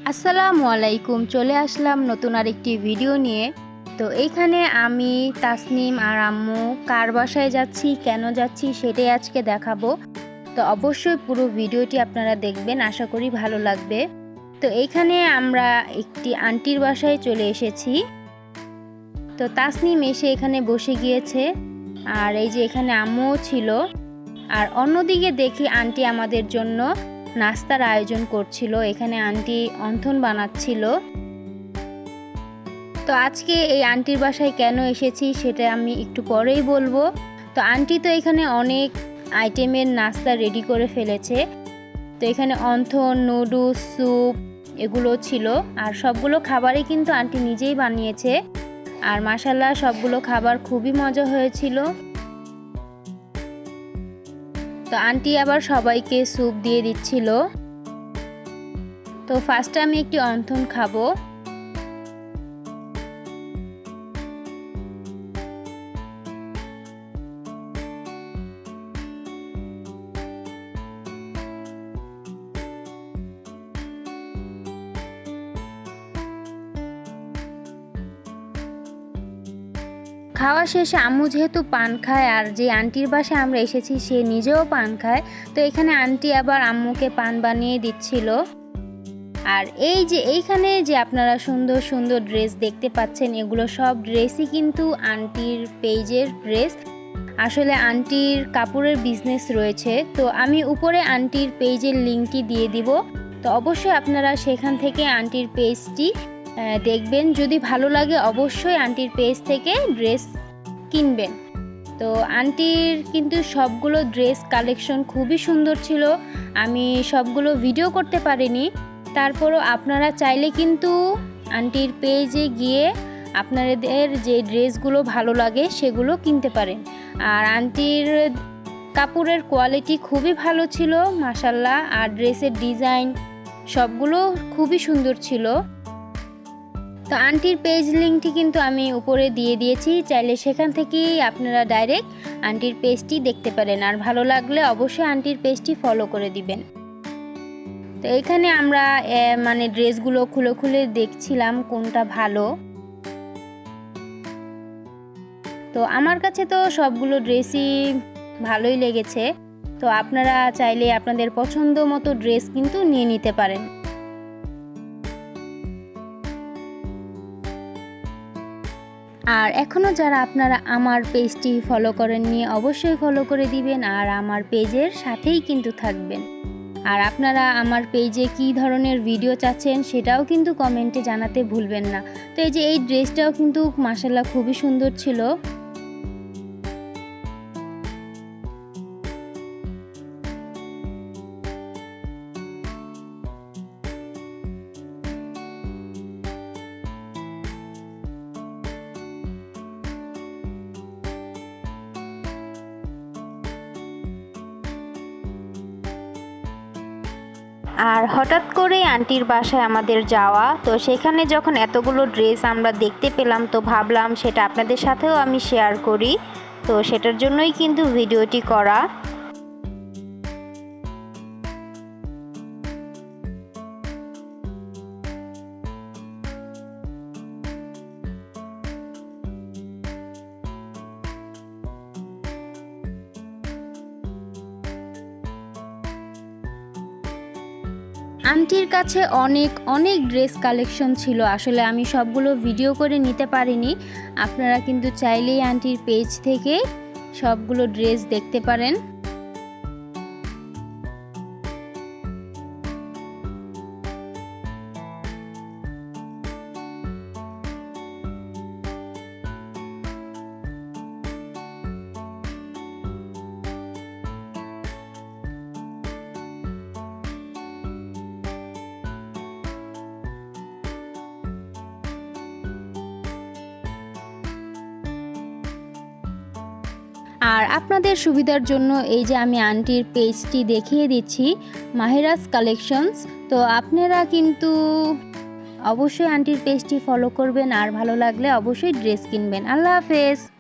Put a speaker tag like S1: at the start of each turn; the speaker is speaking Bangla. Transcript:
S1: আসসালামু আলাইকুম, চলে আসলাম নতুন আরেকটি ভিডিও নিয়ে। তো এইখানে আমি তাসনিম আর আম্মু কার বাসায় যাচ্ছি, কেন যাচ্ছি সেটাই আজকে দেখাবো। তো অবশ্যই পুরো ভিডিওটি আপনারা দেখবেন, আশা করি ভালো লাগবে। তো এইখানে আমরা একটি আন্টির বাসায় চলে এসেছি। তো তাসনিম এসে এখানে বসে গিয়েছে, আর এই যে এখানে আম্মুও ছিল। আর অন্যদিকে দেখি আন্টি আমাদের জন্য নাস্তার আয়োজন করছিল। এখানে আন্টি অন্থন বানাচ্ছিল। তো আজকে এই আন্টির বাসায় কেন এসেছি সেটা আমি একটু পরেই বলবো। তো আন্টি তো এখানে অনেক আইটেমের নাস্তা রেডি করে ফেলেছে। তো এখানে অন্থন, নুডলস, স্যুপ এগুলো ছিল। আর সবগুলো খাবারই কিন্তু আন্টি নিজেই বানিয়েছে। আর মাশাআল্লাহ সবগুলো খাবার খুবই মজা হয়েছিল। তো আন্টি আবার সবাইকে স্যুপ দিয়ে দিচ্ছিল। তো ফার্স্টে আমি একটি অন্থন খাবো। খাওয়া শেষে আম্মু যেহেতু পান খায়, আর যে আন্টির বাসায় আমরা এসেছি সে নিজেও পান খায়, তো এখানে আন্টি আবার আম্মুকে পান বানিয়ে দিচ্ছিল। আর এই যে এইখানে যে আপনারা সুন্দর সুন্দর ড্রেস দেখতে পাচ্ছেন, এগুলো সব ড্রেসই কিন্তু আন্টির পেজের ড্রেস। আসলে আন্টির কাপড়ের বিজনেস রয়েছে। তো আমি উপরে আন্টির পেজের লিঙ্কটি দিয়ে দিব। তো অবশ্যই আপনারা সেখান থেকে আন্টির পেজটি দেখবেন। যদি ভালো লাগে অবশ্যই আন্টির পেজ থেকে ড্রেস কিনবেন। তো আন্টির কিন্তু সবগুলো ড্রেস কালেকশন খুবই সুন্দর ছিল। আমি সবগুলো ভিডিও করতে পারিনি, তারপরও আপনারা চাইলে কিন্তু আন্টির পেজে গিয়ে আপনাদের যে ড্রেসগুলো ভালো লাগে সেগুলো কিনতে পারেন। আর আন্টির কাপড়ের কোয়ালিটি খুবই ভালো ছিল মাশাআল্লাহ। আর ড্রেসের ডিজাইন সবগুলো খুবই সুন্দর ছিল। তো আন্টির পেজ লিঙ্কটি কিন্তু আমি উপরে দিয়ে দিয়েছি, চাইলে সেখান থেকেই আপনারা ডাইরেক্ট আন্টির পেজটি দেখতে পারেন। আর ভালো লাগলে অবশ্যই আন্টির পেজটি ফলো করে দিবেন। তো এখানে আমরা মানে ড্রেসগুলো খুলে খুলে দেখছিলাম কোনটা ভালো। তো আমার কাছে তো সবগুলো ড্রেসই ভালোই লেগেছে। তো আপনারা চাইলে আপনাদের পছন্দ মতো ড্রেস কিন্তু নিয়ে নিতে পারেন। আর এখনও যারা আপনারা আমার পেজটি ফলো করেননি অবশ্যই ফলো করে দিবেন, আর আমার পেজের সাথেই কিন্তু থাকবেন। আর আপনারা আমার পেজে কী ধরনের ভিডিও চাচ্ছেন সেটাও কিন্তু কমেন্টে জানাতে ভুলবেন না। তো এই যে এই ড্রেসটাও কিন্তু মাশাআল্লাহ খুবই সুন্দর ছিল। আর হঠাৎ করে আন্টির বাসায় আমাদের যাওয়া, তো সেখানে যখন এতগুলো ড্রেস আমরা দেখতে পেলাম তো ভাবলাম সেটা আপনাদের সাথেও আমি শেয়ার করি। তো সেটার জন্যই কিন্তু ভিডিওটি করা। আন্টির কাছে অনেক অনেক ড্রেস কালেকশন ছিল। আসলে আমি সবগুলো ভিডিও করে নিতে পারিনি। আপনারা কিন্তু চাইলেই আন্টির পেজ থেকে সবগুলো ড্রেস দেখতে পারেন। আর আপনাদের সুবিধার জন্য এই যে আমি আন্টির পেজটি দেখিয়ে দিচ্ছি, মাহিরাস কালেকশনস। তো আপনারা কিন্তু অবশ্যই আন্টির পেজটি ফলো করবেন, আর ভালো লাগলে অবশ্যই ড্রেস কিনবেন। আল্লাহ হাফেজ।